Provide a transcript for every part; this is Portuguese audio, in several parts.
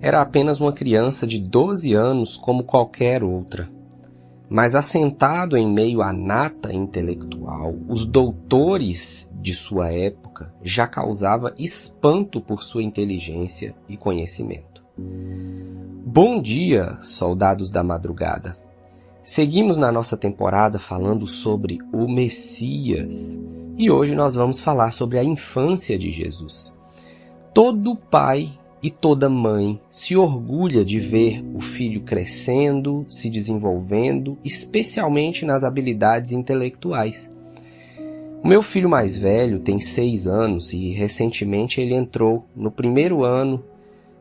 Era apenas uma criança de 12 anos como qualquer outra. Mas assentado em meio à nata intelectual, os doutores de sua época já causava espanto por sua inteligência e conhecimento. Bom dia, soldados da madrugada! Seguimos na nossa temporada falando sobre o Messias e hoje nós vamos falar sobre a infância de Jesus. Todo pai e toda mãe se orgulha de ver o filho crescendo, se desenvolvendo, especialmente nas habilidades intelectuais. O meu filho mais velho tem 6 anos e recentemente ele entrou no primeiro ano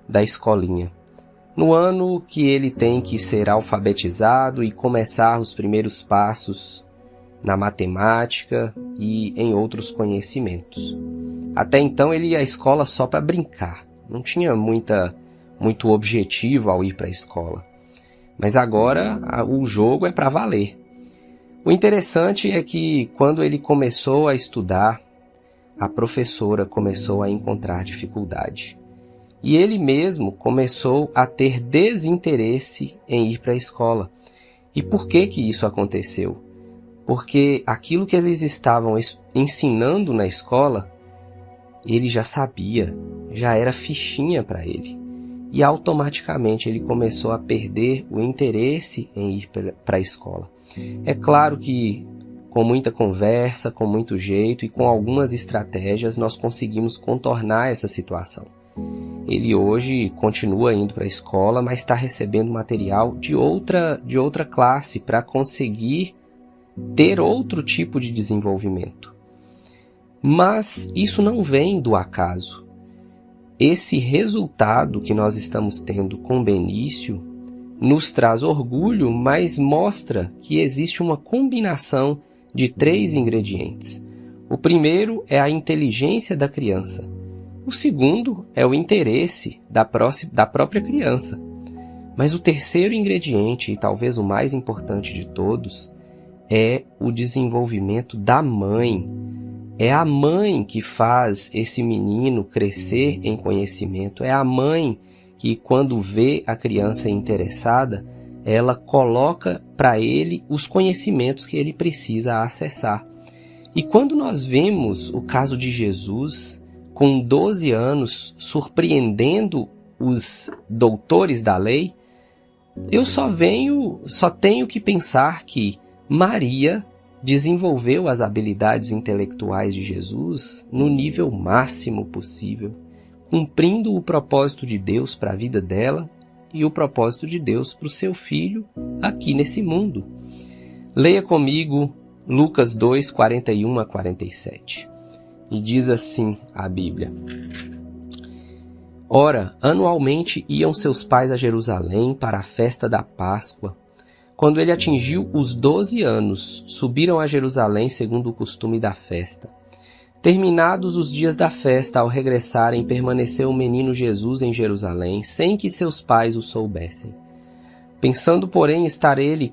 da escolinha. No ano que ele tem que ser alfabetizado e começar os primeiros passos na matemática e em outros conhecimentos. Até então ele ia à escola só para brincar, não tinha muito objetivo ao ir para a escola. Mas agora o jogo é para valer. O interessante é que quando ele começou a estudar, a professora começou a encontrar dificuldade. E ele mesmo começou a ter desinteresse em ir para a escola. E por que isso aconteceu? Porque aquilo que eles estavam ensinando na escola, ele já sabia, já era fichinha para ele. E automaticamente ele começou a perder o interesse em ir para a escola. É claro que com muita conversa, com muito jeito e com algumas estratégias nós conseguimos contornar essa situação. Ele hoje continua indo para a escola, mas está recebendo material de outra classe para conseguir ter outro tipo de desenvolvimento. Mas isso não vem do acaso. Esse resultado que nós estamos tendo com Benício nos traz orgulho, mas mostra que existe uma combinação de 3 ingredientes. O primeiro é a inteligência da criança. O segundo é o interesse da própria criança. Mas o terceiro ingrediente, e talvez o mais importante de todos, é o desenvolvimento da mãe. É a mãe que faz esse menino crescer em conhecimento. É a mãe que, quando vê a criança interessada, ela coloca para ele os conhecimentos que ele precisa acessar. E quando nós vemos o caso de Jesus, com 12 anos, surpreendendo os doutores da lei, eu só tenho que pensar que Maria desenvolveu as habilidades intelectuais de Jesus no nível máximo possível, cumprindo o propósito de Deus para a vida dela e o propósito de Deus para o seu filho aqui nesse mundo. Leia comigo Lucas 2, 41 a 47. E diz assim a Bíblia: Ora, anualmente iam seus pais a Jerusalém para a festa da Páscoa. Quando ele atingiu os 12 anos, subiram a Jerusalém segundo o costume da festa. Terminados os dias da festa, ao regressarem, permaneceu o menino Jesus em Jerusalém, sem que seus pais o soubessem. Pensando, porém, estar ele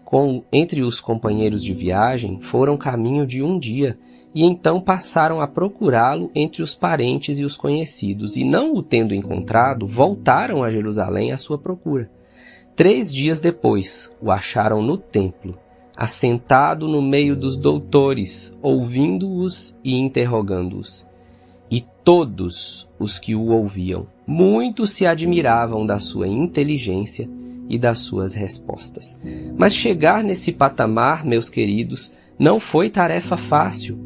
entre os companheiros de viagem, foram caminho de um dia, e então passaram a procurá-lo entre os parentes e os conhecidos, e não o tendo encontrado, voltaram a Jerusalém à sua procura. 3 dias depois, o acharam no templo, assentado no meio dos doutores, ouvindo-os e interrogando-os. E todos os que o ouviam, muito se admiravam da sua inteligência e das suas respostas. Mas chegar nesse patamar, meus queridos, não foi tarefa fácil.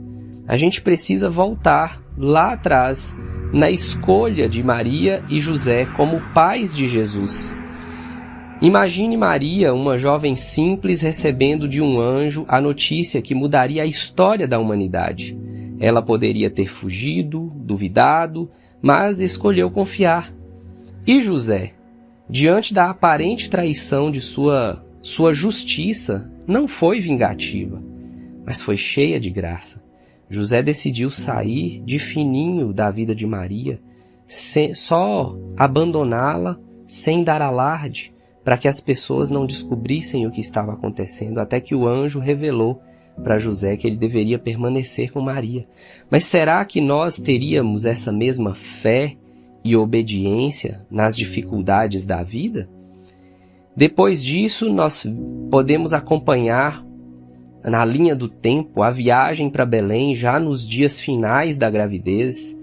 A gente precisa voltar lá atrás, na escolha de Maria e José como pais de Jesus. Imagine Maria, uma jovem simples, recebendo de um anjo a notícia que mudaria a história da humanidade. Ela poderia ter fugido, duvidado, mas escolheu confiar. E José, diante da aparente traição de sua justiça, não foi vingativa, mas foi cheia de graça. José decidiu sair de fininho da vida de Maria, só abandoná-la sem dar alarde, para que as pessoas não descobrissem o que estava acontecendo, até que o anjo revelou para José que ele deveria permanecer com Maria. Mas será que nós teríamos essa mesma fé e obediência nas dificuldades da vida? Depois disso, nós podemos acompanhar na linha do tempo a viagem para Belém já nos dias finais da gravidez,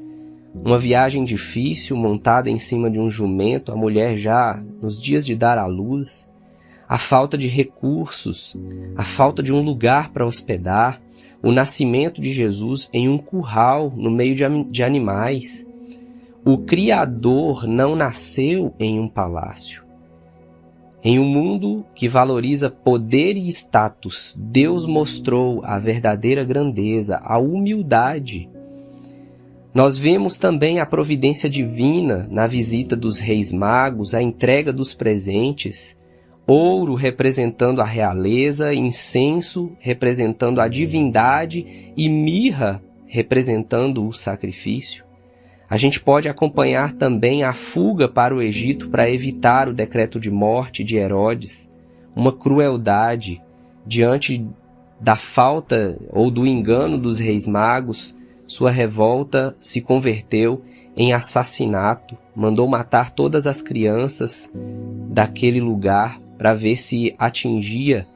uma viagem difícil, montada em cima de um jumento, a mulher já nos dias de dar à luz, a falta de recursos, a falta de um lugar para hospedar, o nascimento de Jesus em um curral no meio de animais. O Criador não nasceu em um palácio. Em um mundo que valoriza poder e status, Deus mostrou a verdadeira grandeza, a humildade. Nós vemos também a providência divina na visita dos reis magos, a entrega dos presentes, ouro representando a realeza, incenso representando a divindade e mirra representando o sacrifício. A gente pode acompanhar também a fuga para o Egito para evitar o decreto de morte de Herodes, uma crueldade diante da falta ou do engano dos reis magos. Sua revolta se converteu em assassinato, mandou matar todas as crianças daquele lugar para ver se atingia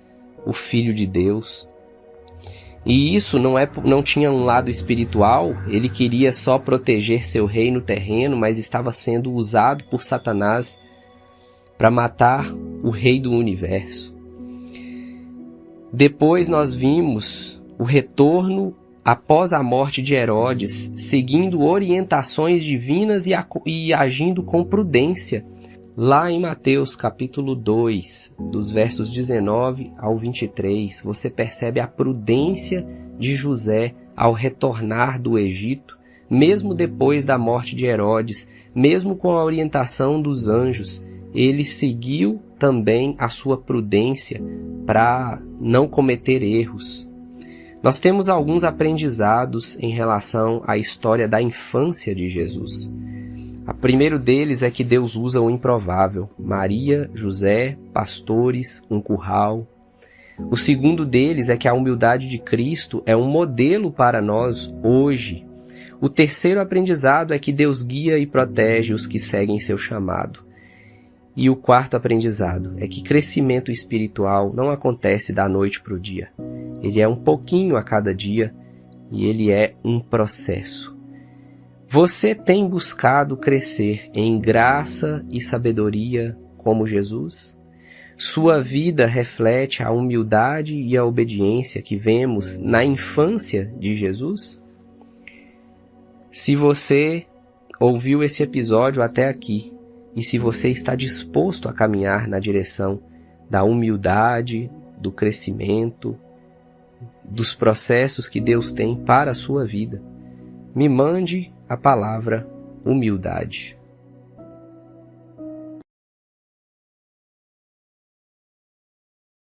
o Filho de Deus. E isso não tinha um lado espiritual, ele queria só proteger seu reino terreno, mas estava sendo usado por Satanás para matar o rei do universo. Depois nós vimos o retorno após a morte de Herodes, seguindo orientações divinas e agindo com prudência. Lá em Mateus capítulo 2, dos versos 19 ao 23, você percebe a prudência de José ao retornar do Egito, mesmo depois da morte de Herodes, mesmo com a orientação dos anjos. Ele seguiu também a sua prudência para não cometer erros. Nós temos alguns aprendizados em relação à história da infância de Jesus. O primeiro deles é que Deus usa o improvável: Maria, José, pastores, um curral. O segundo deles é que a humildade de Cristo é um modelo para nós hoje. O terceiro aprendizado é que Deus guia e protege os que seguem seu chamado. E o quarto aprendizado é que crescimento espiritual não acontece da noite para o dia. Ele é um pouquinho a cada dia e ele é um processo. Você tem buscado crescer em graça e sabedoria como Jesus? Sua vida reflete a humildade e a obediência que vemos na infância de Jesus? Se você ouviu esse episódio até aqui, e se você está disposto a caminhar na direção da humildade, do crescimento, dos processos que Deus tem para a sua vida, me mande a palavra humildade.